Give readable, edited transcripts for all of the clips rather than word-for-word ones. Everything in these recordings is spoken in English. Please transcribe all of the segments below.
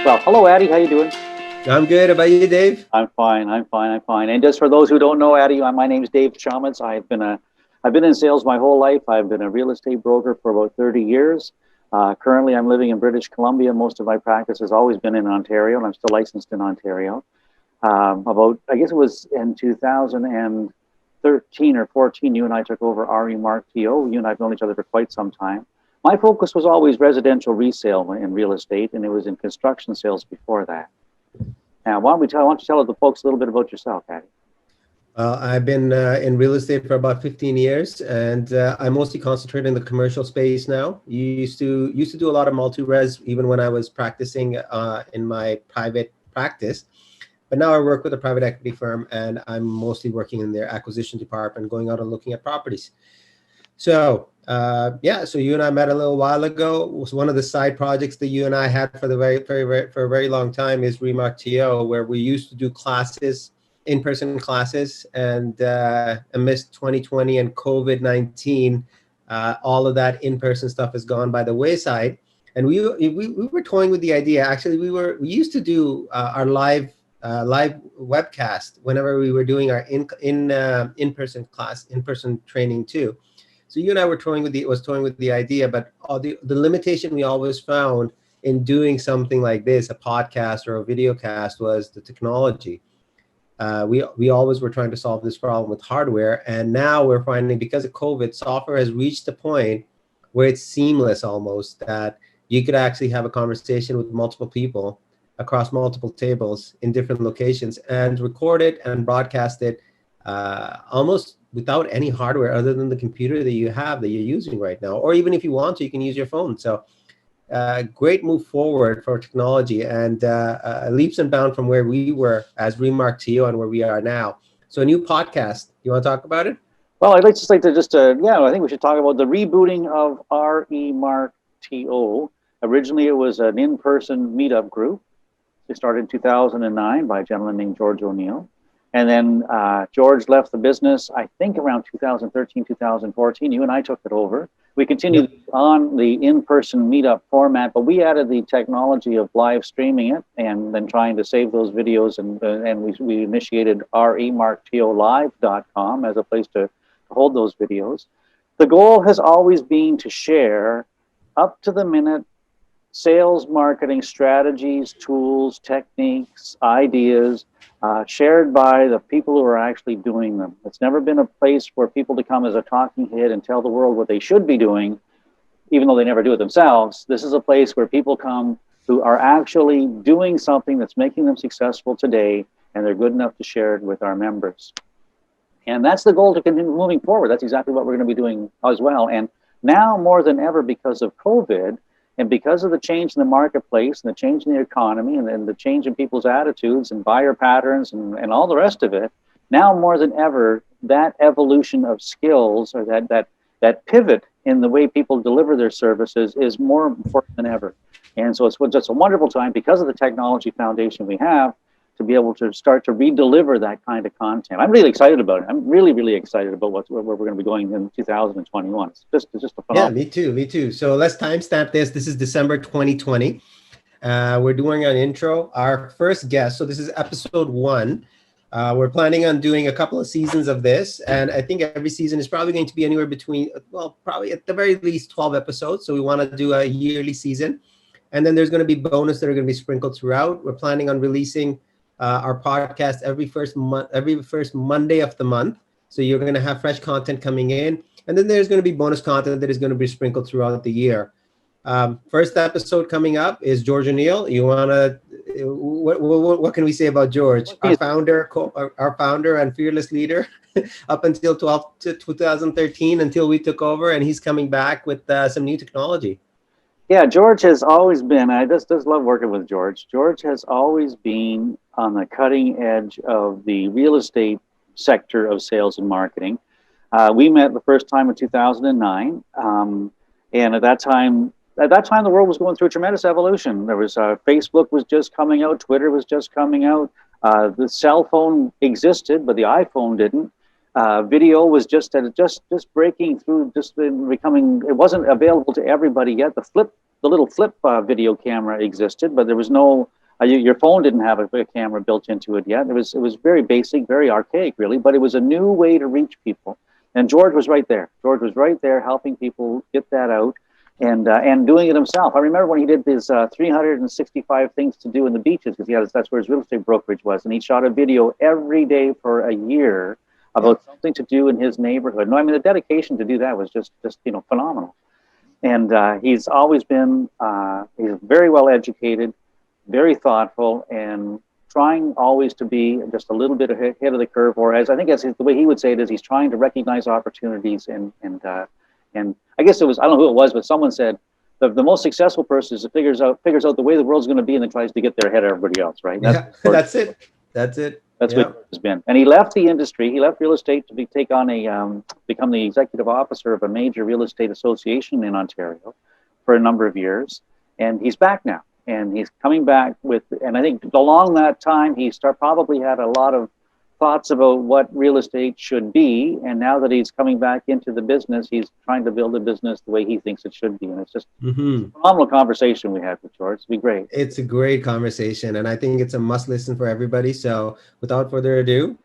Well, hello, Addie. How you doing? I'm good. How about you, Dave? I'm fine. I'm fine. I'm fine. And just for those who don't know, Addie, my name is Dave Chalmers. I've been in sales my whole life. I've been a real estate broker for about 30 years. Currently, I'm living in British Columbia. Most of my practice has always been in Ontario, and I'm still licensed in Ontario. I guess it was in 2013 or 14, you and I took over ReMarkTO. You and I have known each other for quite some time. My focus was always residential resale in real estate, and it was in construction sales before that. Now, why don't you tell the folks a little bit about yourself, Patty? I've been in real estate for about 15 years, and I mostly concentrate in the commercial space now. Used to do a lot of multi-res even when I was practicing in my private practice. But now I work with a private equity firm, and I'm mostly working in their acquisition department, going out and looking at properties. So so you and I met a little while ago. It was one of the side projects that you and I had for for a very long time is ReMarkTO, where we used to do classes, in-person classes, and amidst 2020 and COVID-19, all of that in-person stuff has gone by the wayside. And we were toying with the idea. Actually, we used to do our live webcast whenever we were doing our in-person class, in-person training too. So you and I were toying with the idea, but the limitation we always found in doing something like this, a podcast or a video cast, was the technology. We always were trying to solve this problem with hardware, and now we're finding, because of COVID, software has reached a point where it's seamless almost, that you could actually have a conversation with multiple people across multiple tables in different locations and record it and broadcast it almost without any hardware other than the computer that you're using right now. Or even if you want to, you can use your phone. So great move forward for technology, and leaps and bounds from where we were as ReMarkTO and where we are now. So a new podcast. You want to talk about it? Well, I'd like I think we should talk about the rebooting of ReMarkTO. Originally, it was an in-person meetup group. It started in 2009 by a gentleman named George O'Neill. And then George left the business, I think around 2013, 2014. You and I took it over. We continued on the in-person meetup format, but we added the technology of live streaming it and then trying to save those videos. And we initiated remarktolive.com as a place to hold those videos. The goal has always been to share up-to-the-minute sales marketing strategies, tools, techniques, ideas, shared by the people who are actually doing them. It's never been a place for people to come as a talking head and tell the world what they should be doing, even though they never do it themselves. This is a place where people come who are actually doing something that's making them successful today, and they're good enough to share it with our members. And that's the goal to continue moving forward. That's exactly what we're going to be doing as well. And now more than ever, because of COVID, and because of the change in the marketplace and the change in the economy and the change in people's attitudes and buyer patterns and all the rest of it, now more than ever, that evolution of skills, or that pivot in the way people deliver their services, is more important than ever. And so it's just a wonderful time, because of the technology foundation we have, to be able to start to redeliver that kind of content. I'm really excited about it. I'm really, really excited about where we're going to be going in 2021. It's just a phenomenal. Yeah, me too. So let's timestamp this. This is December 2020. We're doing an intro. Our first guest, so this is episode 1. We're planning on doing a couple of seasons of this, and I think every season is probably going to be anywhere between, probably at the very least 12 episodes. So we want to do a yearly season. And then there's going to be bonus that are going to be sprinkled throughout. We're planning on releasing our podcast every first Monday of the month. So you're going to have fresh content coming in, and then there's going to be bonus content that is going to be sprinkled throughout the year. First episode coming up is George O'Neill. You want to what can we say about George, our founder and fearless leader, up until 2013, until we took over, and he's coming back with some new technology. Yeah, George has always been, I just love working with George. George has always been on the cutting edge of the real estate sector of sales and marketing. We met the first time in 2009, and at that time, the world was going through a tremendous evolution. There was Facebook was just coming out, Twitter was just coming out, the cell phone existed, but the iPhone didn't. Video was just breaking through, just becoming. It wasn't available to everybody yet. The the little flip video camera existed, but there was no, your phone didn't have a camera built into it yet. It was very basic, very archaic, really, but it was a new way to reach people. And George was right there. George was right there helping people get that out and doing it himself. I remember when he did his 365 things to do in the beaches, because that's where his real estate brokerage was, and he shot a video every day for a year about something to do in his neighborhood. No, I mean, the dedication to do that was just phenomenal. And he's always been he's very well educated, very thoughtful, and trying always to be just a little bit ahead of the curve, or as I think as the way he would say it is, he's trying to recognize opportunities and I guess it was, I don't know who it was, but someone said the most successful person is that figures out the way the world's going to be and then tries to get there ahead of everybody else, right? That's it. That's what it's been. And he left the industry. He left real estate to take on become the executive officer of a major real estate association in Ontario for a number of years. And he's back now. And he's coming back and I think along that time, he probably had a lot of thoughts about what real estate should be. And now that he's coming back into the business, he's trying to build a business the way he thinks it should be. And it's just a phenomenal conversation we had with George. It'll be great. It's a great conversation. And I think it's a must listen for everybody. So without further ado,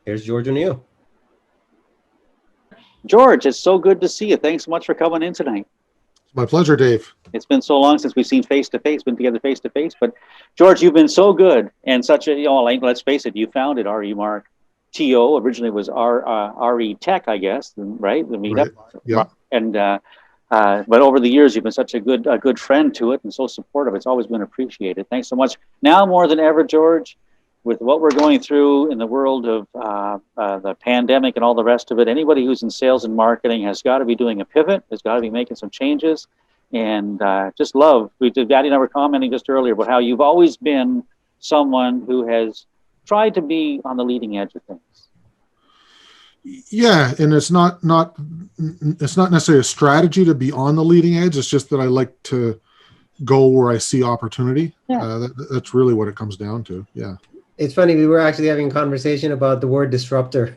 here's George O'Neill. George, it's so good to see you. Thanks so much for coming in tonight. My pleasure, Dave. It's been so long since we've seen been together face to face. But George, you've been so good and such a, let's face it, you founded ReMarkTO. Originally it was RE Tech, I guess, right? The meetup. Right. Yeah. And but over the years, you've been such a good friend to it and so supportive. It's always been appreciated. Thanks so much. Now more than ever, George, with what we're going through in the world of the pandemic and all the rest of it, anybody who's in sales and marketing has got to be doing a pivot, has got to be making some changes. And Daddy and I were commenting just earlier about how you've always been someone who has tried to be on the leading edge of things. Yeah, and it's not necessarily a strategy to be on the leading edge. It's just that I like to go where I see opportunity. Yeah. That's really what it comes down to. Yeah. It's funny, we were actually having a conversation about the word disruptor.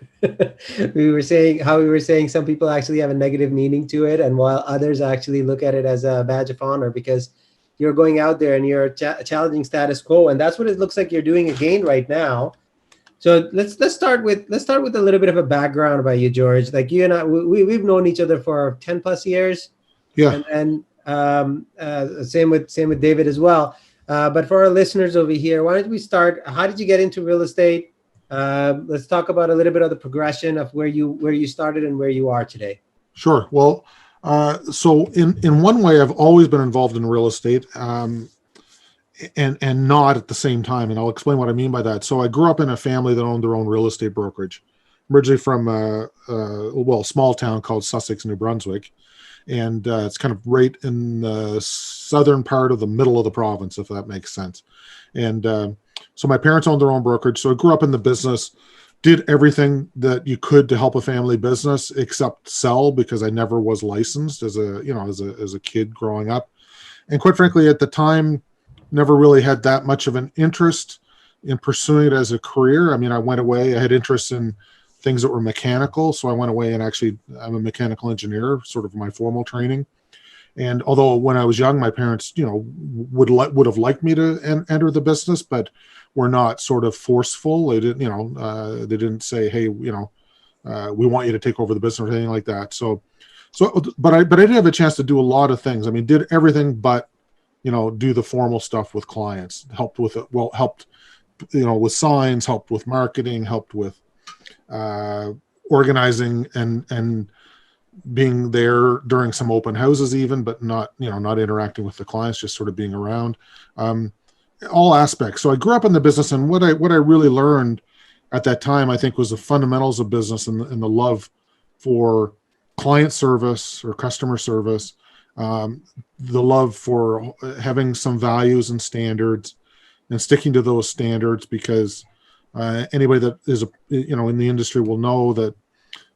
we were saying some people actually have a negative meaning to it, and while others actually look at it as a badge of honor, because you're going out there and you're challenging status quo, and that's what it looks like you're doing again right now. So let's start with a little bit of a background about you, George. Like you and I, we've known each other for 10 plus years. Yeah. And same with David as well. But for our listeners over here, why don't we start? How did you get into real estate? Let's talk about a little bit of the progression of where you started and where you are today. Sure. Well, so in one way, I've always been involved in real estate, and not at the same time. And I'll explain what I mean by that. So I grew up in a family that owned their own real estate brokerage, originally from a small town called Sussex, New Brunswick. And it's kind of right in the southern part of the middle of the province, if that makes sense. And so my parents owned their own brokerage. So I grew up in the business, did everything that you could to help a family business except sell, because I never was licensed as a kid growing up. And quite frankly, at the time, never really had that much of an interest in pursuing it as a career. I mean, I went away, I had interest in things that were mechanical. So I went away and I'm a mechanical engineer, sort of my formal training. And although when I was young, my parents, would have liked me to enter the business, but were not sort of forceful. They didn't, they didn't say, hey, we want you to take over the business or anything like that. But I did have a chance to do a lot of things. I mean, did everything but, do the formal stuff with clients, helped with signs, helped with marketing, helped with organizing and being there during some open houses even, but not interacting with the clients, just sort of being around, all aspects. So I grew up in the business, and what I really learned at that time, I think, was the fundamentals of business and the love for client service or customer service, the love for having some values and standards and sticking to those standards, because anybody that is in the industry will know that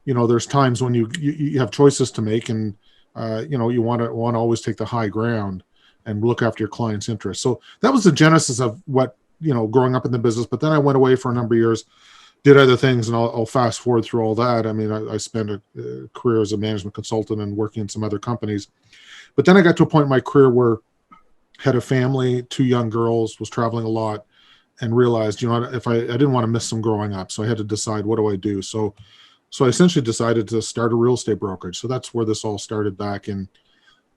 there's times when you have choices to make, and you want to always take the high ground and look after your client's interests. So that was the genesis of what growing up in the business. But then I went away for a number of years, did other things, and I'll fast forward through all that. I mean, I spent a career as a management consultant and working in some other companies. But then I got to a point in my career where had a family, 2 young girls, was traveling a lot, and realized, if I didn't want to miss them growing up. So I had to decide, what do I do? So I essentially decided to start a real estate brokerage. So that's where this all started back in,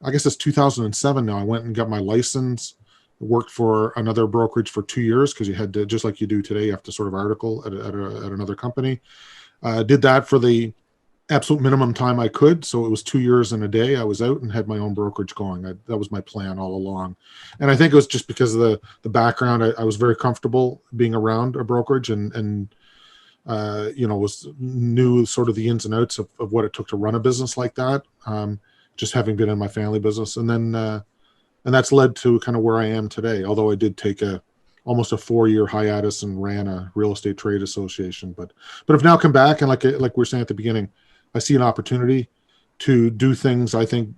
I guess it's 2007 now. I went and got my license, worked for another brokerage for 2 years, because you had to, just like you do today, you have to sort of article at another company. Did that for the absolute minimum time I could. So it was 2 years and a day. I was out and had my own brokerage going. That was my plan all along. And I think it was just because of the background. I was very comfortable being around a brokerage, and knew sort of the ins and outs of what it took to run a business like that. Just having been in my family business, and then and that's led to kind of where I am today. Although I did take almost a 4-year hiatus and ran a real estate trade association, but I've now come back, and like we were saying at the beginning, I see an opportunity to do things, I think,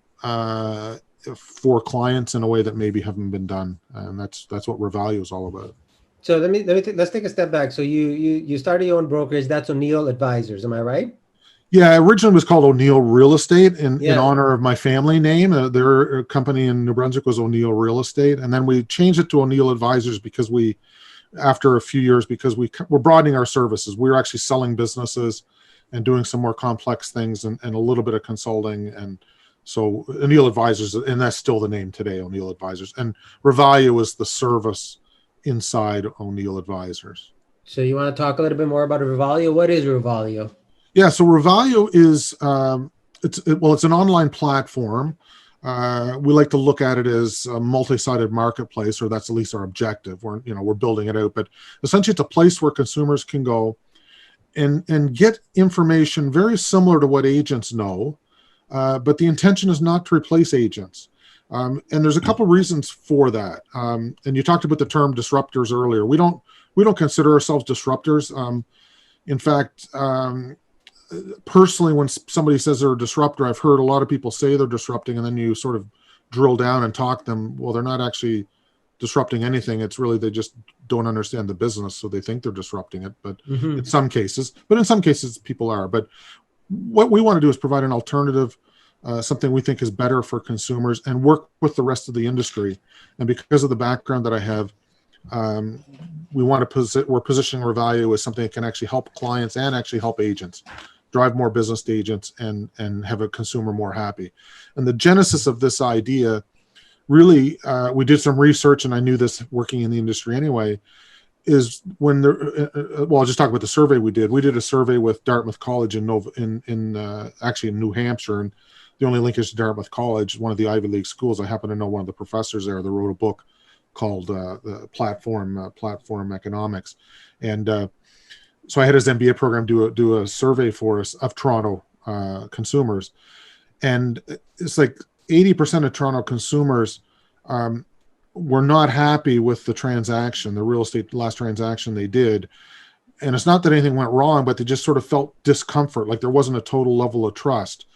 for clients in a way that maybe haven't been done, and that's what Revalio is all about. So let's take a step back. So you started your own brokerage. That's O'Neill Advisors. Am I right? Yeah, originally it was called O'Neill Real Estate in honor of my family name. Their company in New Brunswick was O'Neill Real Estate, and then we changed it to O'Neill Advisors because after a few years, because we're broadening our services. We were actually selling businesses and doing some more complex things, and a little bit of consulting. And so O'Neill Advisors, and that's still the name today, O'Neill Advisors. And Revalio is the service inside O'Neill Advisors. So you want to talk a little bit more about Revalio? What is Revalio? Yeah, so Revalio is it's an online platform. We like to look at it as a multi-sided marketplace, or that's at least our objective. We're building it out, but essentially it's a place where consumers can go and get information very similar to what agents know, but the intention is not to replace agents. And there's a couple reasons for that. And you talked about the term disruptors earlier. We don't consider ourselves disruptors. In fact, personally, when somebody says they're a disruptor, I've heard a lot of people say they're disrupting, and then you sort of drill down and talk them. Well, they're not actually disrupting anything. It's really, they just don't understand the business, so they think they're disrupting it. But in some cases people are. But what we want to do is provide an alternative, something we think is better for consumers, and work with the rest of the industry. And because of the background that I have, we're positioning Revalio as something that can actually help clients and actually help agents drive more business to agents and have a consumer more happy. And the genesis of this idea, really, we did some research, and I knew this working in the industry anyway, is when I'll just talk about the survey we did. We did a survey with Dartmouth College actually in New Hampshire, and the only linkage to Dartmouth College, one of the Ivy League schools. I happen to know one of the professors there that wrote a book called the Platform Economics, and so I had his MBA program do a survey for us of Toronto consumers, and it's like 80% of Toronto consumers were not happy with the real estate last transaction they did. And it's not that anything went wrong, but they just sort of felt discomfort, like there wasn't a total level of trust.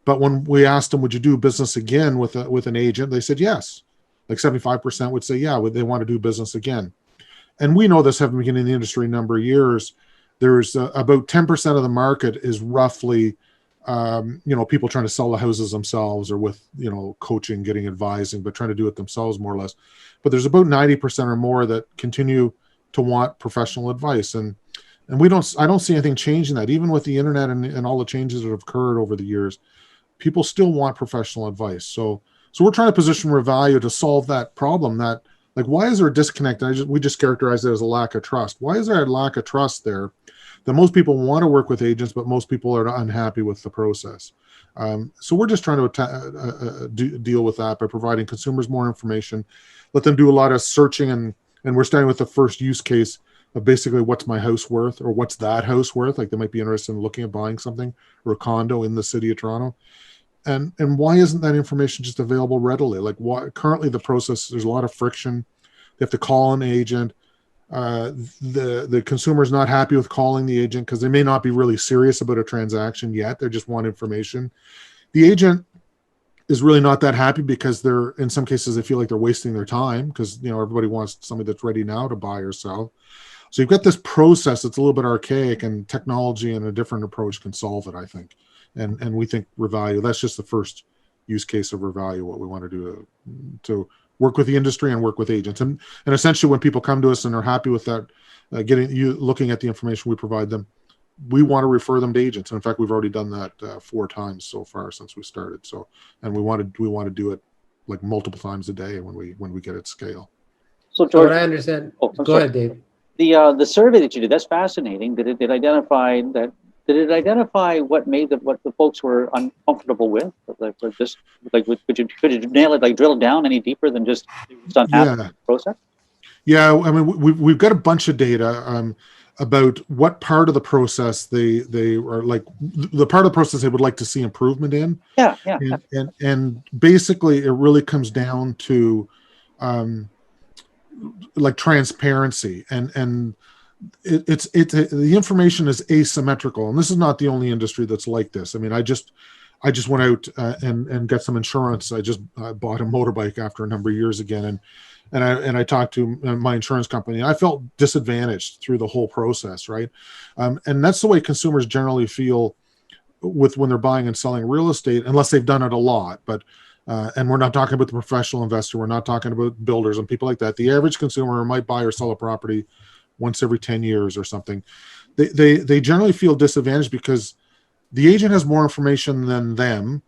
But when we asked them, would you do business again with an agent? They said yes. Like 75% would say, yeah, they want to do business again. And we know this, having been in the industry a number of years. There's about 10% of the market is roughly, people trying to sell the houses themselves, or with, coaching, getting advising, but trying to do it themselves more or less. But there's about 90% or more that continue to want professional advice. And I don't see anything changing that, even with the internet and all the changes that have occurred over the years. People still want professional advice. So we're trying to position Revalio to solve that problem. That, like, why is there a disconnect? We just characterize it as a lack of trust. Why is there a lack of trust there? That most people want to work with agents, but most people are unhappy with the process. So we're just trying to deal with that by providing consumers more information, let them do a lot of searching, and we're starting with the first use case of basically what's my house worth, or what's that house worth. Like, they might be interested in looking at buying something or a condo in the city of Toronto. And why isn't that information just available readily? Like, why currently the process, there's a lot of friction. They have to call an agent. The consumer's not happy with calling the agent because they may not be really serious about a transaction yet. They just want information. The agent is really not that happy because in some cases, they feel like they're wasting their time, because everybody wants somebody that's ready now to buy or sell. So you've got this process that's a little bit archaic, and technology and a different approach can solve it, I think. And we think Revalio, that's just the first use case of Revalio, what we want to do to work with the industry and work with agents. And essentially when people come to us and are happy with that, looking at the information we provide them, we want to refer them to agents. And in fact, we've already done that 4 times so far since we started. So, and we want to do it like multiple times a day when we get at scale. So, George, So what I understand. Go ahead, Dave. The survey that you did, that's fascinating. Did it identify what the folks were uncomfortable with? Like, could you nail it, like drill down any deeper than just unhappy with the process? Yeah, I mean, we've got a bunch of data about what part of the process they are like, the part of the process they would like to see improvement in. Yeah. And basically, it really comes down to like transparency, and it's the information is asymmetrical, and this is not the only industry that's like this. I mean, I just went out and got some insurance. I bought a motorbike after a number of years again, and I talked to my insurance company. I felt disadvantaged through the whole process, right? And that's the way consumers generally feel when they're buying and selling real estate, unless they've done it a lot. But and we're not talking about the professional investor. We're not talking about builders and people like that. The average consumer might buy or sell a property once every 10 years or something. They generally feel disadvantaged because the agent has more information than them.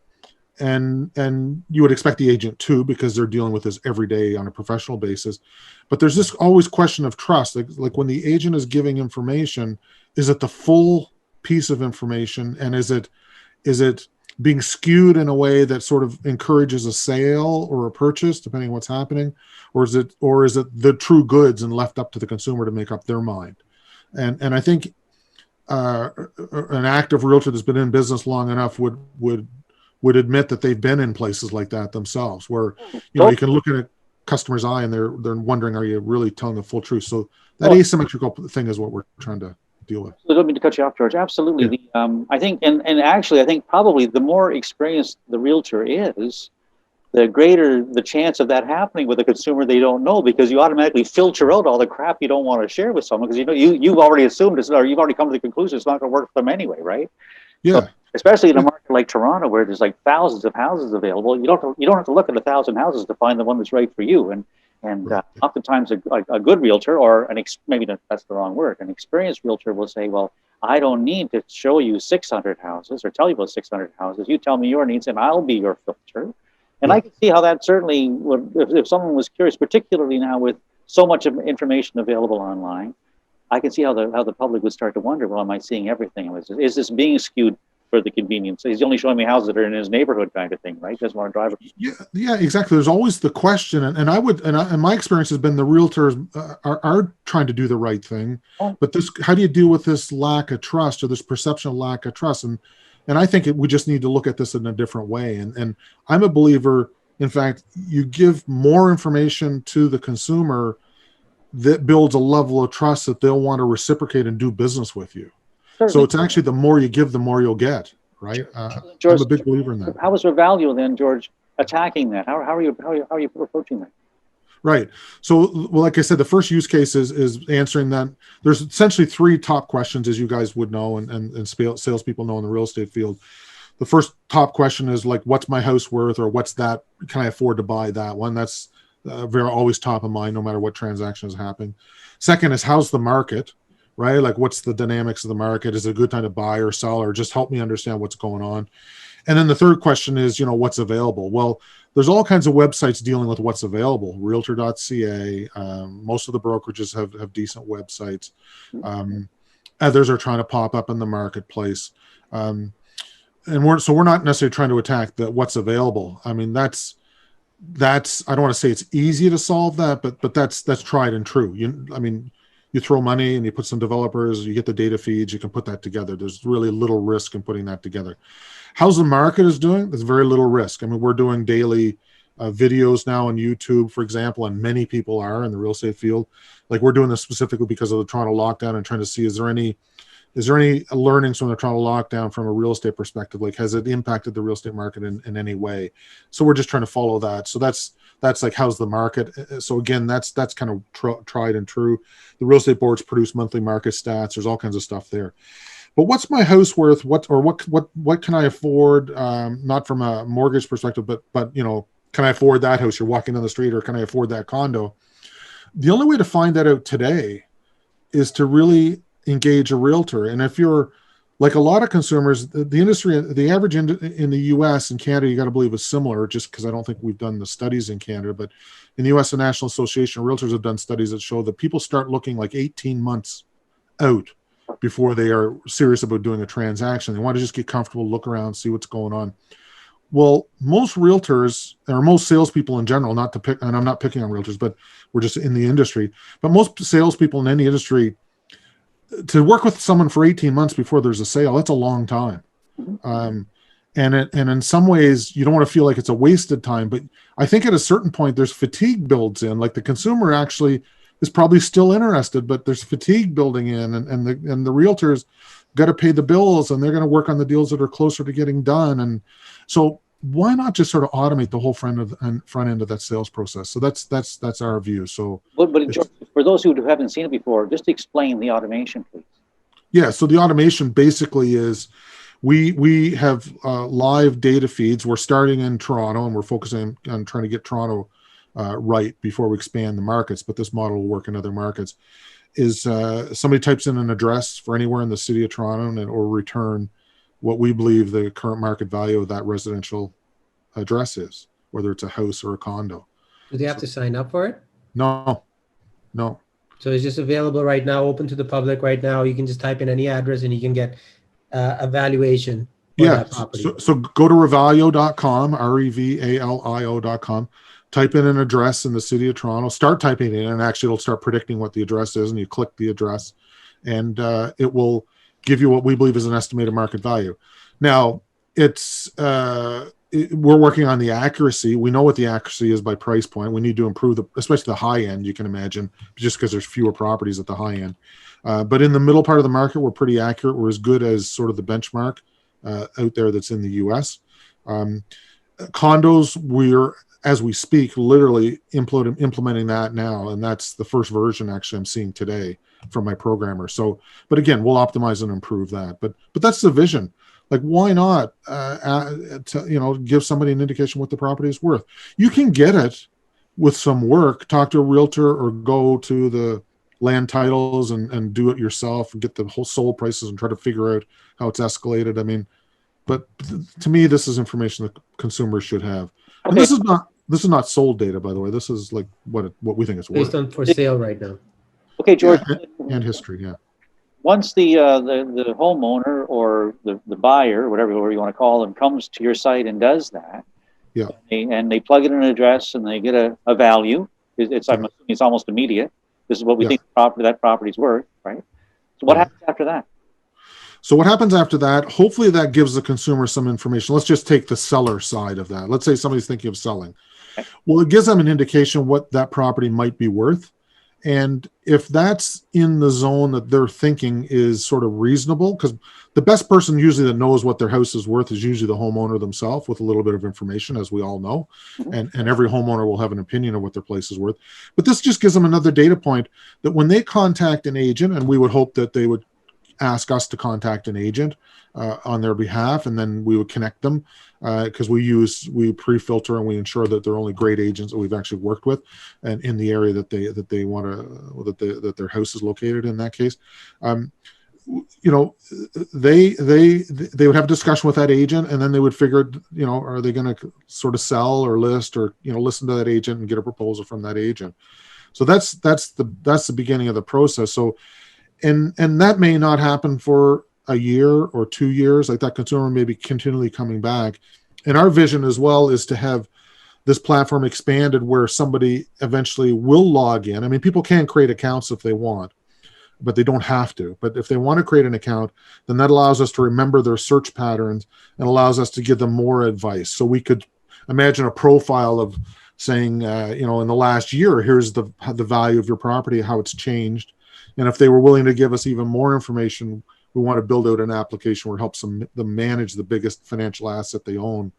And you would expect the agent too, because they're dealing with this every day on a professional basis. But there's this always question of trust. Like when the agent is giving information, is it the full piece of information? And is it being skewed in a way that sort of encourages a sale or a purchase, depending on what's happening? Or is it the true goods and left up to the consumer to make up their mind? And I think an active realtor that's been in business long enough would admit that they've been in places like that themselves, where you can look at a customer's eye and they're wondering, are you really telling the full truth? So that asymmetrical thing is what we're trying to deal with. I don't mean to cut you off, George. Absolutely. Yeah. I think, and actually, I think probably the more experienced the realtor is, the greater the chance of that happening with a consumer they don't know, because you automatically filter out all the crap you don't want to share with someone, because you've already assumed it's, or you've already come to the conclusion it's not going to work for them anyway, right? Yeah. So, especially in a market like Toronto, where there's like thousands of houses available, you don't have to look at 1,000 houses to find the one that's right for you. And Right. oftentimes a good realtor, or maybe that's the wrong word, an experienced realtor will say, well, I don't need to show you 600 houses or tell you about 600 houses. You tell me your needs and I'll be your filter. And I can see how that certainly would, if someone was curious, particularly now with so much of information available online, I can see how the public would start to wonder, well, am I seeing everything? Is this being skewed for the convenience? He's only showing me houses that are in his neighborhood, kind of thing, right? Doesn't want to drive it. Yeah, exactly. There's always the question, and my experience has been the realtors are trying to do the right thing, but how do you deal with this lack of trust, or this perception of lack of trust? And I think we just need to look at this in a different way. And I'm a believer, in fact, you give more information to the consumer that builds a level of trust that they'll want to reciprocate and do business with you. Certainly. So it's actually the more you give, the more you'll get, right? George, I'm a big believer in that. How was Revalio then, George, attacking that? How are you approaching that? Right. So, well, like I said, the first use case is answering that. There's essentially 3 top questions, as you guys would know, and salespeople know in the real estate field. The first top question is like, what's my house worth, or what's that? Can I afford to buy that one? That's very always top of mind, no matter what transaction is happening. Second is, how's the market, right? Like, what's the dynamics of the market? Is it a good time to buy or sell, or just help me understand what's going on? And then the third question is, what's available? Well, there's all kinds of websites dealing with what's available. Realtor.ca, most of the brokerages have decent websites. Others are trying to pop up in the marketplace. And we're not necessarily trying to attack what's available. I mean, that's I don't want to say it's easy to solve that, but that's tried and true. You throw money and you put some developers, you get the data feeds, you can put that together. There's really little risk in putting that together. How's the market is doing? There's very little risk. I mean, we're doing daily videos now on YouTube, for example, and many people are in the real estate field. Like, we're doing this specifically because of the Toronto lockdown and trying to see, is there any learnings from the Toronto lockdown from a real estate perspective? Like, has it impacted the real estate market in any way? So we're just trying to follow that. So that's That's like, how's the market? So again, that's kind of tried and true. The real estate boards produce monthly market stats. There's all kinds of stuff there. But what's my house worth? What can I afford? Not from a mortgage perspective, but can I afford that house? You're walking down the street, or can I afford that condo? The only way to find that out today is to really engage a realtor. And if you're like a lot of consumers, the industry, the average in the US and Canada, you got to believe is similar, just because I don't think we've done the studies in Canada, but in the US, the National Association of Realtors have done studies that show that people start looking like 18 months out before they are serious about doing a transaction. They want to just get comfortable, look around, see what's going on. Well, most realtors, or most salespeople in general, not to pick, and I'm not picking on realtors, but we're just in the industry, but most salespeople in any industry, to work with someone for 18 months before there's a sale, that's a long time. And in some ways, you don't want to feel like it's a wasted time, but I think at a certain point, there's fatigue builds in. Like, the consumer actually is probably still interested, but there's fatigue building in, and the realtors got to pay the bills, and they're going to work on the deals that are closer to getting done. And so why not just sort of automate the whole front end of that sales process? So that's our view. So, but for those who haven't seen it before, just explain the automation, please. Yeah. So the automation basically is we have live data feeds. We're starting in Toronto, and we're focusing on trying to get Toronto right before we expand the markets. But this model will work in other markets. Is somebody types in an address for anywhere in the city of Toronto, and it will return what we believe the current market value of that residential address is, whether it's a house or a condo. Do they have to sign up for it? No. So it's just available right now, open to the public right now. You can just type in any address and you can get a valuation for that property. So go to revalio.com, revalio.com, type in an address in the city of Toronto, start typing it in, and actually it'll start predicting what the address is, and you click the address, and it will give you what we believe is an estimated market value. Now, we're working on the accuracy. We know what the accuracy is by price point. We need to improve especially the high end, you can imagine, just because there's fewer properties at the high end. But in the middle part of the market, we're pretty accurate. We're as good as sort of the benchmark out there that's in the US. Condos, we're, as we speak, literally implementing that now. And that's the first version, actually, I'm seeing today from my programmer. So, but again, we'll optimize and improve that. But that's the vision. Like, why not, give somebody an indication what the property is worth? You can get it with some work, talk to a realtor, or go to the land titles and do it yourself and get the whole sold prices and try to figure out how it's escalated. I mean, but to me, this is information that consumers should have. And this is not sold data, by the way. This is like what we think it's worth. Based on for sale right now. Okay, George. And history, yeah. Once the homeowner or the buyer, whatever you want to call them, comes to your site and does that, yeah, and they plug in an address and they get a value. It's almost immediate. This is what we think that property's worth, right? So what happens after that? So what happens after that? Hopefully that gives the consumer some information. Let's just take the seller side of that. Let's say somebody's thinking of selling. Okay. Well, it gives them an indication what that property might be worth. And if that's in the zone that they're thinking is sort of reasonable, because the best person usually that knows what their house is worth is usually the homeowner themselves, with a little bit of information, as we all know. Mm-hmm. And every homeowner will have an opinion of what their place is worth. But this just gives them another data point that when they contact an agent, and we would hope that they would ask us to contact an agent on their behalf, and then we would connect them because we pre-filter and we ensure that they're only great agents that we've actually worked with, and in the area that they want to that their house is located in that case. They would have a discussion with that agent, and then they would figure, are they going to sort of sell or list, or listen to that agent and get a proposal from that agent. So that's the beginning of the process. So. And that may not happen for a year or 2 years. Like, that consumer may be continually coming back. And our vision as well is to have this platform expanded where somebody eventually will log in. I mean, people can create accounts if they want, but they don't have to. But if they want to create an account, then that allows us to remember their search patterns and allows us to give them more advice. So we could imagine a profile of saying, in the last year, here's the value of your property, how it's changed. And if they were willing to give us even more information, we want to build out an application where it helps them manage the biggest financial asset they own.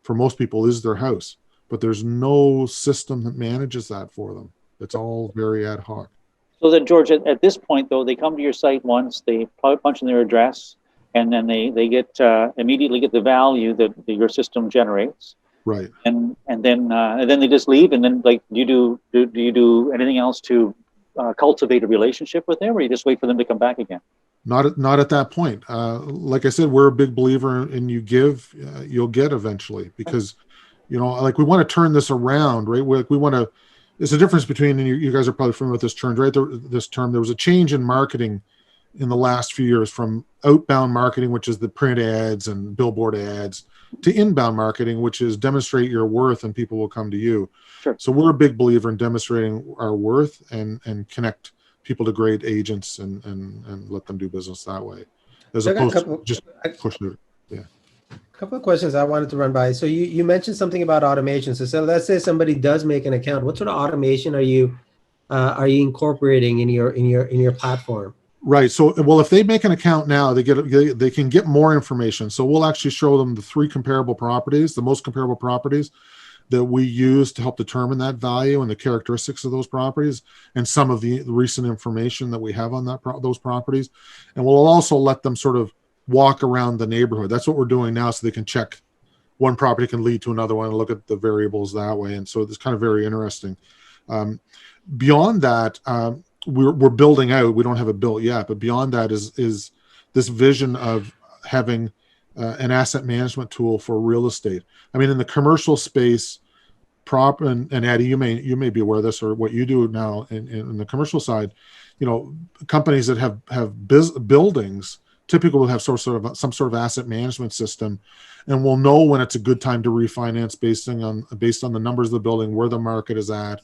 For most people, is their house. but there's no system that manages that for them. It's all very ad hoc. So then, George, at this point, though, they come to your site once, they punch in their address, and then they get immediately get the value that your system generates, Right. and then they just leave. And then, like, do you do anything else to cultivate a relationship with them, or you just wait for them to come back again? Not at that point. Like I said, we're a big believer in you give, you'll get eventually, because, you know, like we want to turn this around, right? We want to. There's a difference between, and you guys are probably familiar with this term, right? This term, there was a change in marketing in the last few years from outbound marketing, which is the print ads and billboard ads, to inbound marketing, which is demonstrate your worth and people will come to you. Sure. So we're a big believer in demonstrating our worth and connect people to great agents and let them do business that way, as opposed to just pushing it. Yeah. A couple of questions I wanted to run by. So you mentioned something about automation. So let's say somebody does make an account. What sort of automation are you incorporating in your platform? Right. So, well, if they make an account now, they can get more information. So we'll actually show them the 3 comparable properties, the most comparable properties that we use to help determine that value and the characteristics of those properties, and some of the recent information that we have on those properties. And we'll also let them sort of walk around the neighborhood. That's what we're doing now, so they can check one property can lead to another one and look at the variables that way. And so it's kind of very interesting. Beyond that, we're building out. We don't have it built yet, but beyond that is this vision of having an asset management tool for real estate. I mean, in the commercial space, and Addie, you may be aware of this, or what you do now in the commercial side. You know, companies that have buildings typically will have some sort of asset management system, and will know when it's a good time to refinance based on the numbers of the building, where the market is at.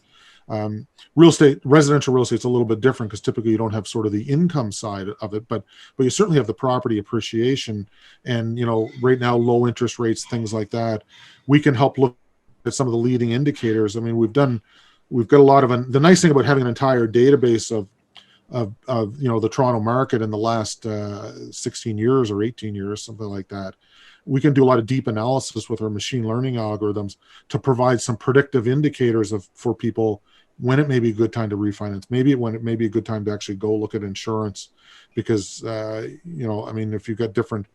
Residential real estate is a little bit different, because typically you don't have sort of the income side of it, but you certainly have the property appreciation, and, you know, right now, low interest rates, things like that. We can help look at some of the leading indicators. I mean, we've got a lot of, the nice thing about having an entire database of you know, the Toronto market in the last 16 years or 18 years, something like that. We can do a lot of deep analysis with our machine learning algorithms to provide some predictive indicators for people when it may be a good time to refinance, maybe when it may be a good time to actually go look at insurance, because you know, I mean, if you've got different,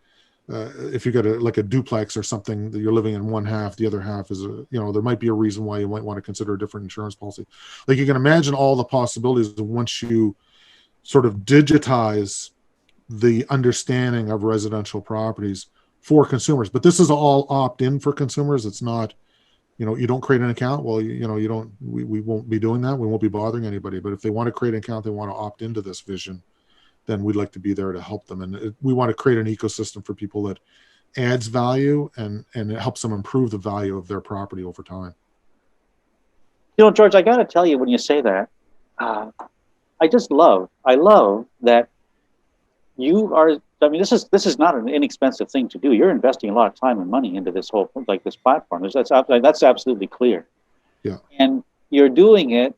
if you got like a duplex or something that you're living in one half, the other half is you know, there might be a reason why you might want to consider a different insurance policy. Like, you can imagine all the possibilities once you sort of digitize the understanding of residential properties for consumers. But this is all opt-in for consumers. It's not, you know, you don't create an account. Well, you know, you don't, we won't be doing that. We won't be bothering anybody. But if they want to create an account, they want to opt into this vision, then we'd like to be there to help them. And we want to create an ecosystem for people that adds value and it helps them improve the value of their property over time. You know, George, I got to tell you, when you say that, I love that you are. I mean, this is not an inexpensive thing to do. You're investing a lot of time and money into this whole, like, this platform. That's absolutely clear. Yeah. And you're doing it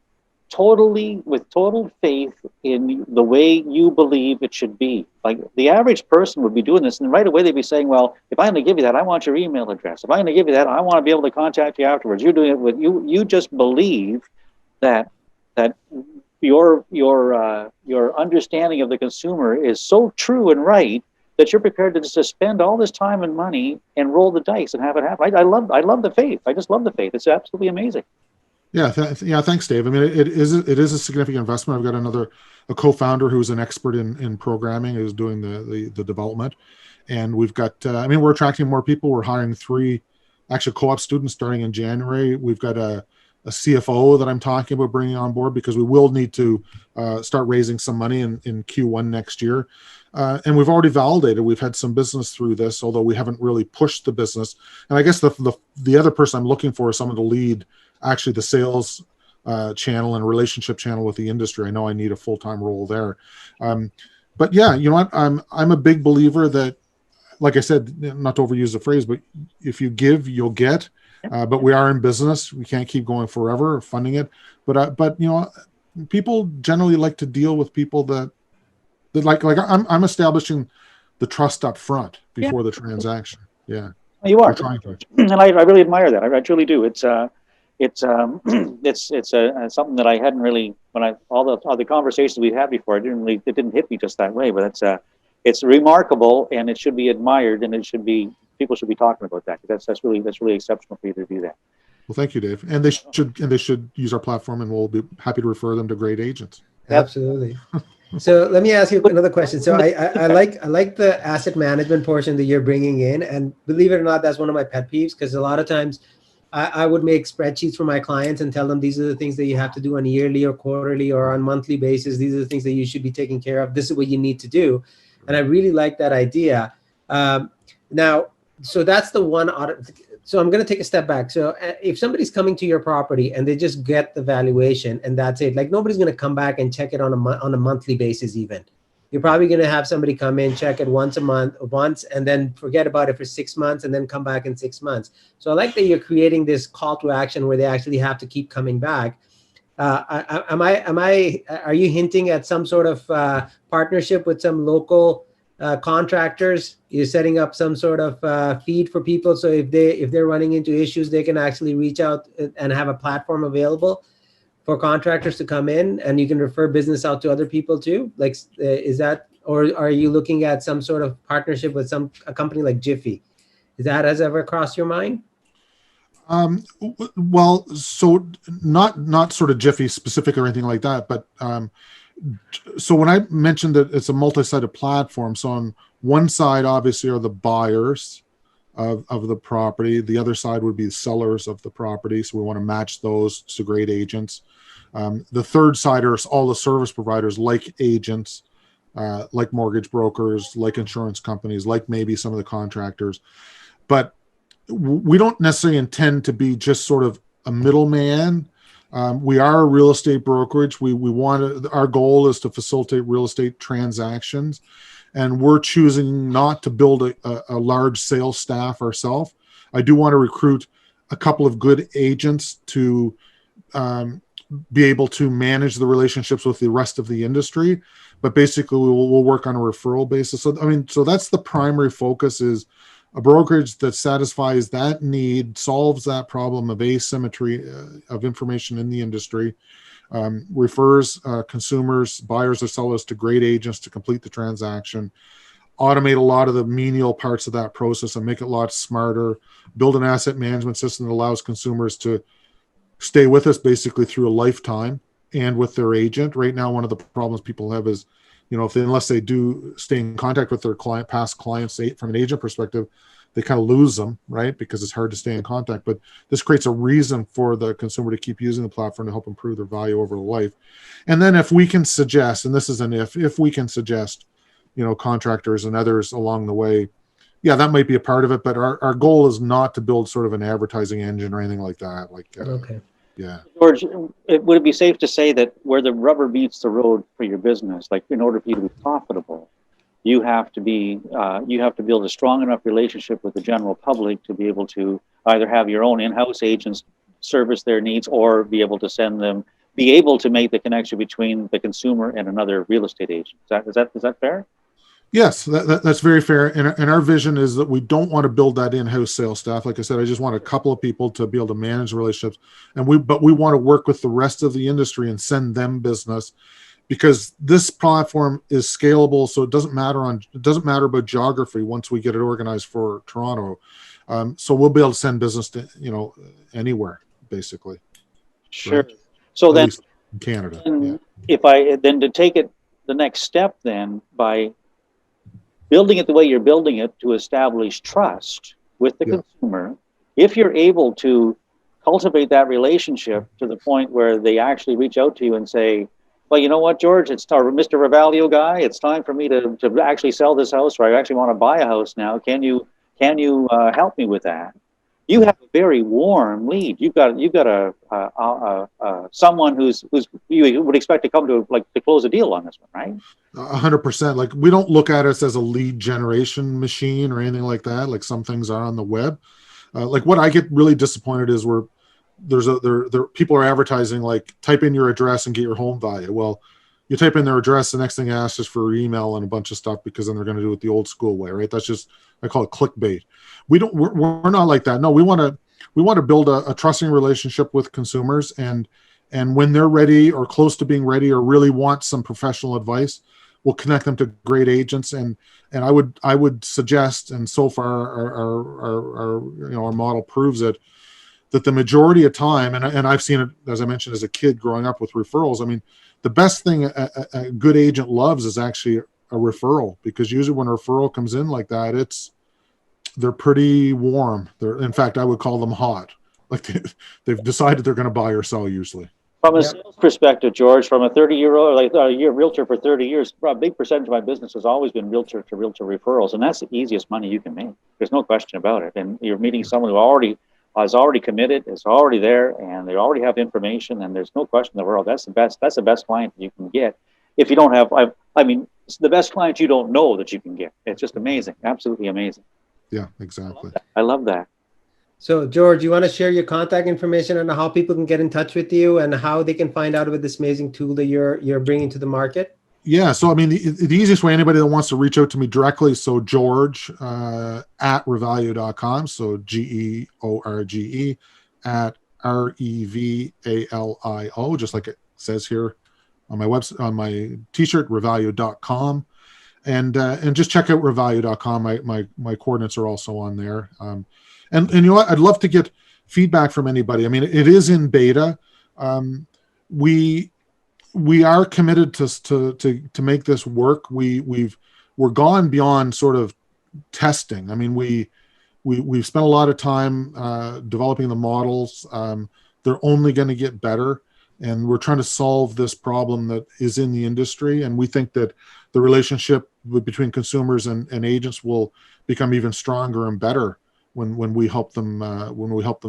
totally with total faith in the way you believe it should be. Like, the average person would be doing this, and right away they'd be saying, well, if I'm going to give you that, I want your email address. If I'm going to give you that, I want to be able to contact you afterwards. You're doing it with you just believe that your understanding of the consumer is so true and right that you're prepared to just spend all this time and money and roll the dice and have it happen. I love the faith. I just love the faith. It's absolutely amazing. Yeah, thanks, Dave. I mean, it is a significant investment. I've got a co-founder who's an expert in programming, who's doing the development, and we've got. I mean, we're attracting more people. We're hiring 3 actual co-op students starting in January. We've got a CFO that I'm talking about bringing on board, because we will need to start raising some money in Q1 next year. And we've already validated. We've had some business through this, although we haven't really pushed the business. And I guess the other person I'm looking for is someone to lead actually the sales channel and relationship channel with the industry. I know I need a full-time role there. But yeah, you know what? I'm a big believer that, like I said, not to overuse the phrase, but if you give, you'll get. But we are in business. We can't keep going forever funding it. But you know, people generally like to deal with people that like I'm establishing the trust up front before the transaction. Yeah, You are, trying to. and I really admire that. I truly do. It's it's something that I hadn't really, when I all the conversations we had before, it didn't hit me just that way. But it's remarkable, and it should be admired, and people should be talking about that, because that's really exceptional for you to do that. Well, thank you, Dave. And they should use our platform, and we'll be happy to refer them to great agents. Absolutely. So let me ask you another question. So I like the asset management portion that you're bringing in, and believe it or not, that's one of my pet peeves, because a lot of times I would make spreadsheets for my clients and tell them these are the things that you have to do on a yearly or quarterly or on monthly basis. These are the things that you should be taking care of. This is what you need to do. And I really like that idea. Now, so that's the one audit. So I'm going to take a step back. So if somebody's coming to your property and they just get the valuation and that's it, like nobody's going to come back and check it on a monthly basis even. You're probably going to have somebody come in, check it once, and then forget about it for 6 months and then come back in 6 months. So I like that you're creating this call to action where they actually have to keep coming back. Are you hinting at some sort of partnership with some local contractors? You're setting up some sort of feed for people, so if they're running into issues, they can actually reach out and have a platform available for contractors to come in, and you can refer business out to other people too. Like, is that, or are you looking at some sort of partnership with a company like Jiffy? Has ever crossed your mind? Well, so not sort of Jiffy specific or anything like that, but so when I mentioned that it's a multi-sided platform, so on one side obviously are the buyers of the property. The other side would be the sellers of the property. So we want to match those to great agents. The third side are all the service providers, like agents, like mortgage brokers, like insurance companies, like maybe some of the contractors. But we don't necessarily intend to be just sort of a middleman. We are a real estate brokerage. Our goal is to facilitate real estate transactions, and we're choosing not to build a large sales staff ourselves. I do want to recruit a couple of good agents to be able to manage the relationships with the rest of the industry, but basically we'll work on a referral basis. So that's the primary focus, is a brokerage that satisfies that need, solves that problem of asymmetry of information in the industry, refers consumers, buyers or sellers to great agents to complete the transaction, automate a lot of the menial parts of that process and make it a lot smarter, build an asset management system that allows consumers to stay with us basically through a lifetime and with their agent. Right now, one of the problems people have is, unless they do stay in contact with their past clients from an agent perspective, they kind of lose them, right? Because it's hard to stay in contact. But this creates a reason for the consumer to keep using the platform to help improve their value over life. And then if we can suggest, and this is an if we can suggest, contractors and others along the way, yeah, that might be a part of it. But our goal is not to build sort of an advertising engine or anything like that. Okay. Yeah. George, would it be safe to say that where the rubber meets the road for your business, like in order for you to be profitable, you have to build a strong enough relationship with the general public to be able to either have your own in-house agents service their needs, or be able to make the connection between the consumer and another real estate agent. Is that fair? Yes, that's very fair. And our vision is that we don't want to build that in-house sales staff. Like I said, I just want a couple of people to be able to manage the relationships. But we want to work with the rest of the industry and send them business, because this platform is scalable. So it doesn't matter about geography once we get it organized for Toronto. So we'll be able to send business to, anywhere, basically. Sure. Right? So At then least in Canada. To take it the next step, then, by building it the way you're building it to establish trust with the consumer, if you're able to cultivate that relationship to the point where they actually reach out to you and say, well, you know what, George, it's our Mr. Revalio guy. It's time for me to actually sell this house, or I actually want to buy a house now. Can you help me with that? You have a very warm lead. You've got someone who's you would expect to come to close a deal on this one, right? 100%. Like, we don't look at us as a lead generation machine or anything like that. Like some things are on the web. Like what I get really disappointed is where people are advertising, like, type in your address and get your home value. Well, you type in their address, the next thing it asks is for email and a bunch of stuff, because then they're going to do it the old school way, right? That's just, I call it clickbait. We're not like that. No, we want to, we want to build a trusting relationship with consumers, and when they're ready or close to being ready or really want some professional advice, we'll connect them to great agents. And I would suggest, and so far our model proves it, that the majority of time, and I've seen it, as I mentioned, as a kid growing up with referrals. I mean, the best thing a good agent loves is actually a referral, because usually when a referral comes in like that, they're pretty warm. In fact, I would call them hot. Like they've decided they're going to buy or sell usually. From a sales perspective, George, from a 30-year-old, like a realtor for 30 years, a big percentage of my business has always been realtor to realtor referrals, and that's the easiest money you can make. There's no question about it. And you're meeting someone who is already committed, is already there, and they already have information, and there's no question in the world that's the best client you can get. If you don't have, I mean, it's the best client you don't know that you can get. It's just amazing, absolutely amazing. Yeah, exactly. I love that. So, George, you want to share your contact information on how people can get in touch with you and how they can find out about this amazing tool that you're bringing to the market? Yeah, so I mean, the easiest way, anybody that wants to reach out to me directly, so George at revalio.com, so GEORGE at REVALIO, just like it says here on my website, on my t-shirt, revalio.com. And just check out revalio.com. My coordinates are also on there. And you know what? I'd love to get feedback from anybody. I mean, it is in beta. We are committed to make this work. We're gone beyond sort of testing. I mean, we've spent a lot of time developing the models. They're only going to get better, and we're trying to solve this problem that is in the industry. And we think that the relationship between consumers and agents will become even stronger and better when we help them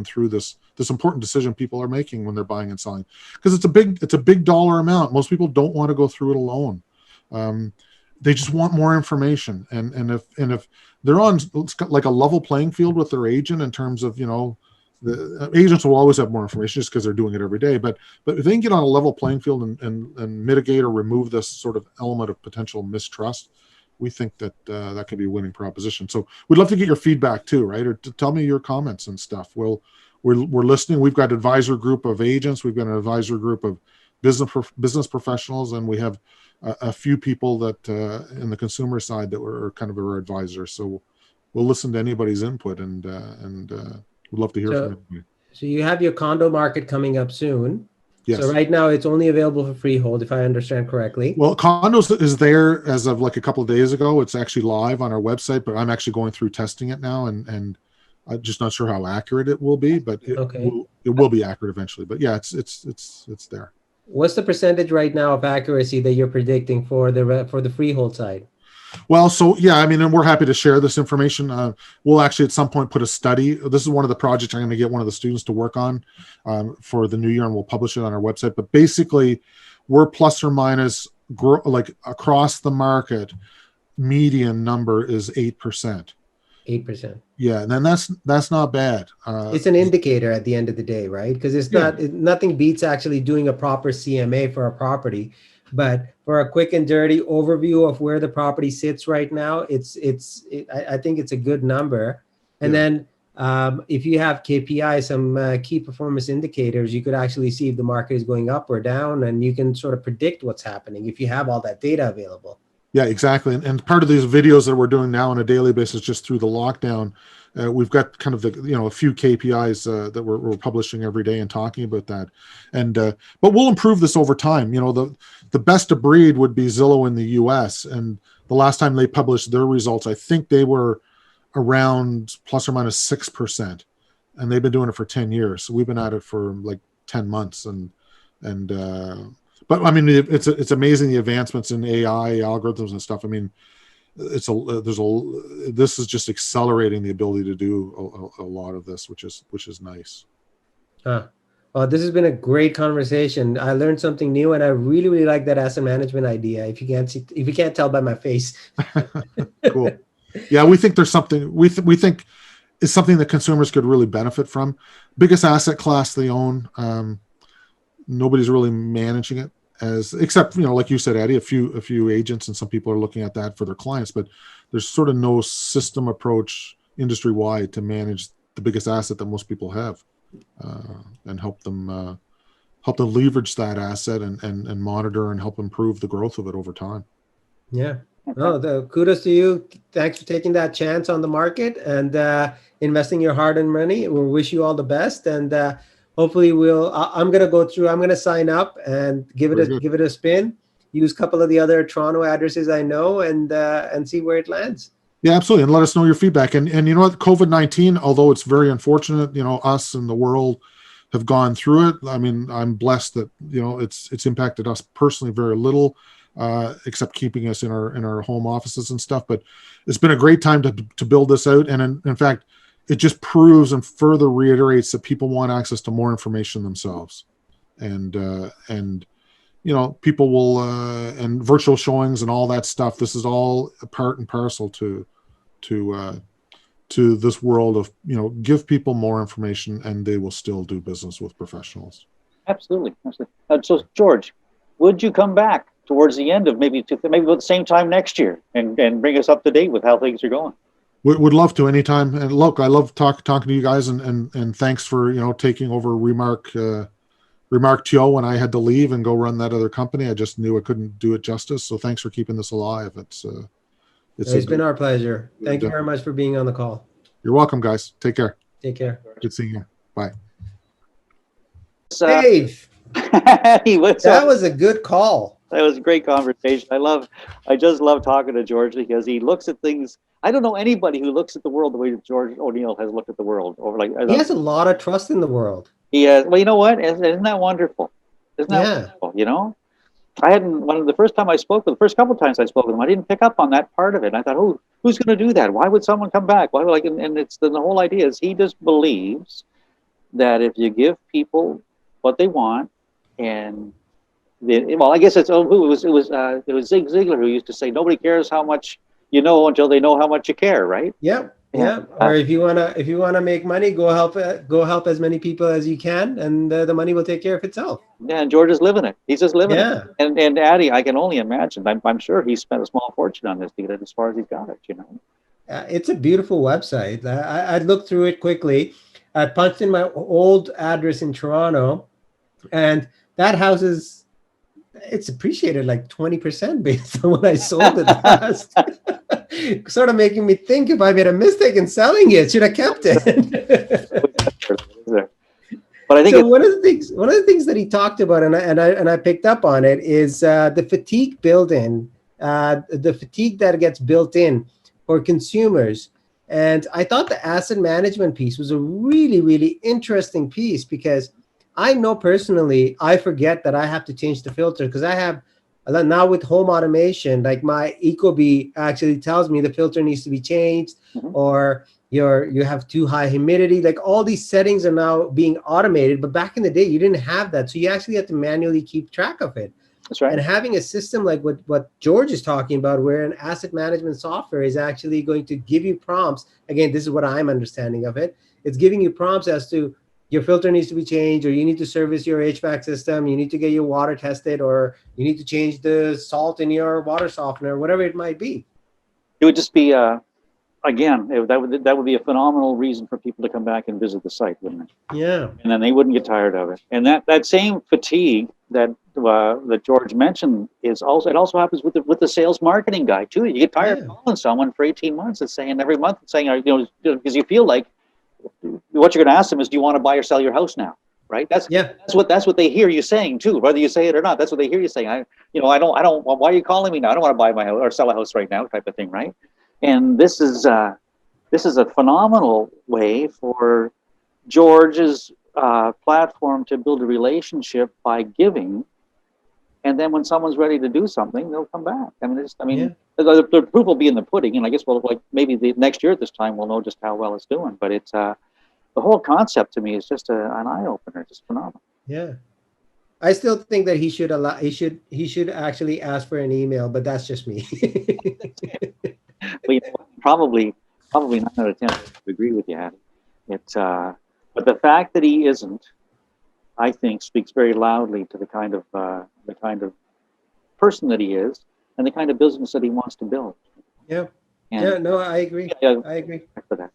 through this important decision people are making when they're buying and selling, because it's a big dollar amount. Most people don't want to go through it alone. They just want more information, and if they're on like a level playing field with their agent in terms of, the agents will always have more information just because they're doing it every day. But if they can get on a level playing field and mitigate or remove this sort of element of potential mistrust, we think that that could be a winning proposition. So we'd love to get your feedback too, right? Or to tell me your comments and stuff. We're listening. We've got an advisor group of agents. We've got an advisor group of business professionals, and we have a few people that in the consumer side that were kind of our advisors. So we'll listen to anybody's input, and we'd love to hear from everybody. So you have your condo market coming up soon. Yes. So right now it's only available for freehold, if I understand correctly. Well, condos is there as of like a couple of days ago. It's actually live on our website, but I'm actually going through testing it now, and I'm just not sure how accurate it will be, but it will be accurate eventually. But yeah, it's there. What's the percentage right now of accuracy that you're predicting for the freehold side? Well, so yeah, I mean, and we're happy to share this information. We'll actually at some point put a study. This is one of the projects I'm going to get one of the students to work on for the new year, and we'll publish it on our website. But basically, we're plus or minus like across the market, median number is 8%. 8%. Yeah, and then that's not bad. It's an indicator at the end of the day, right? Because it's nothing beats actually doing a proper CMA for a property. But for a quick and dirty overview of where the property sits right now, I think it's a good number. And then if you have KPI, some key performance indicators, you could actually see if the market is going up or down, and you can sort of predict what's happening if you have all that data available. Yeah, exactly. And part of these videos that we're doing now on a daily basis, just through the lockdown, we've got kind of a few KPIs that we're publishing every day and talking about that. And but we'll improve this over time. The best of breed would be Zillow in the US, and the last time they published their results, I think they were around plus or minus 6%, and they've been doing it for 10 years. So we've been at it for like 10 months, but I mean, it's amazing the advancements in AI algorithms and stuff. I mean, this is just accelerating the ability to do a lot of this, which is nice. Well, this has been a great conversation. I learned something new, and I really, really like that asset management idea. If you can't tell by my face. Cool. Yeah, we think there's something we think is something that consumers could really benefit from. Biggest asset class they own. Nobody's really managing it except like you said, Eddie, a few agents, and some people are looking at that for their clients, but there's sort of no system approach industry wide to manage the biggest asset that most people have, and help them leverage that asset and monitor and help improve the growth of it over time. Yeah. Oh, kudos to you. Thanks for taking that chance on the market and investing your hard-earned money. We wish you all the best, and hopefully I'm going to go through. I'm going to sign up and give it a spin. Use a couple of the other Toronto addresses I know, and see where it lands. Yeah, absolutely, and let us know your feedback. And you know what, COVID-19, although it's very unfortunate, us and the world have gone through it. I mean, I'm blessed that it's impacted us personally very little. Except keeping us in our home offices and stuff. But it's been a great time to build this out. And in fact, it just proves and further reiterates that people want access to more information themselves. And people will, and virtual showings and all that stuff. This is all a part and parcel to this world of, give people more information and they will still do business with professionals. Absolutely. So George, would you come back towards the end of maybe about the same time next year and bring us up to date with how things are going? Would love to anytime. And look, I love talking to you guys, and thanks for taking over ReMarkTO when I had to leave and go run that other company. I just knew I couldn't do it justice. So thanks for keeping this alive. It's been our pleasure. Thank you very much for being on the call. You're welcome, guys. Take care. Take care. Good seeing you. Bye. Dave, that was a good call. That was a great conversation. I just love talking to George because he looks at things. I don't know anybody who looks at the world the way that George O'Neill has looked at the world. He has a lot of trust in the world. He has. Well, you know what? Isn't that wonderful? Isn't that wonderful? I hadn't. The first couple of times I spoke with him, I didn't pick up on that part of it. And I thought, oh, who's going to do that? Why would someone come back? Why would and it's the whole idea is he just believes that if you give people what they want, and I guess it was Zig Ziglar who used to say nobody cares how much you know until they know how much you care, right? Yep. Yeah. Or if you wanna make money, go help as many people as you can, and the money will take care of itself. Yeah, and George is living it. He's just living it. And Addie, I can only imagine. I'm sure he spent a small fortune on this to get it as far as he's got it. It's a beautiful website. I looked through it quickly. I punched in my old address in Toronto, and that house it's appreciated like 20% based on what I sold it last. Sort of making me think if I made a mistake in selling it, should have kept it. But I think one of the things that he talked about, and I picked up on it, is the fatigue built-in, the fatigue that gets built in for consumers. And I thought the asset management piece was a really, really interesting piece, because I know personally, I forget that I have to change the filter, because I have now with home automation, like my Ecobee actually tells me the filter needs to be changed, or you have too high humidity. Like all these settings are now being automated, but back in the day, you didn't have that. So you actually had to manually keep track of it. That's right. And having a system like what George is talking about, where an asset management software is actually going to give you prompts. Again, this is what I'm understanding of it. It's giving you prompts as to your filter needs to be changed, or you need to service your HVAC system, you need to get your water tested, or you need to change the salt in your water softener, whatever it might be. It would just be, again, that would be a phenomenal reason for people to come back and visit the site, wouldn't it? Yeah. And then they wouldn't get tired of it. And that same fatigue that George mentioned it also happens with the sales marketing guy too. You get tired of calling someone for 18 months and saying every month, because you feel like what you're going to ask them is, do you want to buy or sell your house now? Right? That's what they hear you saying too, whether you say it or not. That's what they hear you saying. I don't. Why are you calling me now? I don't want to buy my house or sell a house right now, type of thing, right? And this is a phenomenal way for George's platform to build a relationship by giving, and then when someone's ready to do something, they'll come back. The proof will be in the pudding, and I guess maybe the next year at this time we'll know just how well it's doing. But it's the whole concept to me is just an eye opener, just phenomenal. Yeah, I still think that he should actually ask for an email, but that's just me. Well, probably 9 out of 10 would agree with you, Hattie. But the fact that he isn't, I think, speaks very loudly to the kind of person that he is and the kind of business that he wants to build. Yeah. No, I agree. I agree. For that.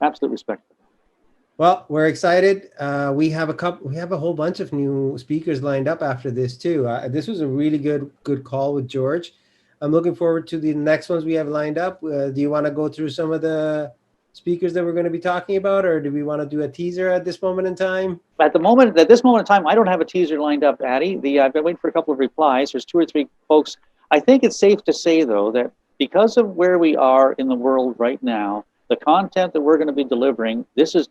Absolute respect. Well, we're excited. We have a whole bunch of new speakers lined up after this too. This was a really good call with George. I'm looking forward to the next ones we have lined up. Do you want to go through some of the speakers that we're going to be talking about, or do we want to do a teaser at this moment in time? At this moment in time, I don't have a teaser lined up, Addie. I've been waiting for a couple of replies. There's 2 or 3 folks. I think it's safe to say, though, that because of where we are in the world right now, the content that we're going to be delivering, this is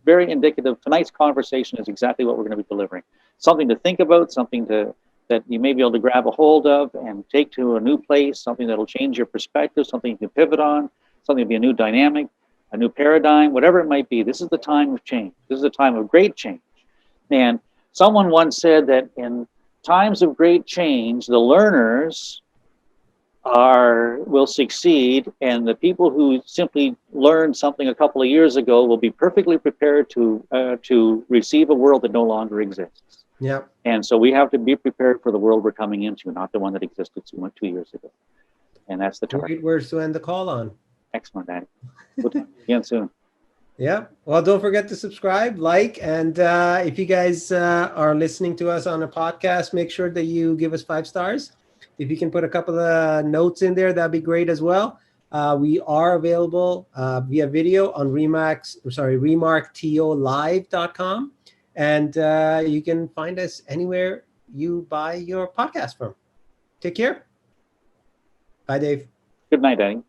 very indicative. Tonight's conversation is exactly what we're going to be delivering. Something to think about, something that you may be able to grab a hold of and take to a new place, something that'll change your perspective, something you can pivot on, something to be a new dynamic, a new paradigm, whatever it might be. This is the time of change. This is a time of great change. And someone once said that in times of great change, the learners will succeed, and the people who simply learned something a couple of years ago will be perfectly prepared to receive a world that no longer exists. Yeah. And so we have to be prepared for the world we're coming into, not the one that existed 2 years ago. And that's the target. Great words to end the call on. Excellent, Danny. We'll talk again soon. Yeah. Well, don't forget to subscribe, like, and if you guys are listening to us on a podcast, make sure that you give us 5 stars. If you can put a couple of notes in there, that'd be great as well. We are available via video on RemarkTO.live.com. And you can find us anywhere you buy your podcast from. Take care. Bye, Dave. Good night, Danny.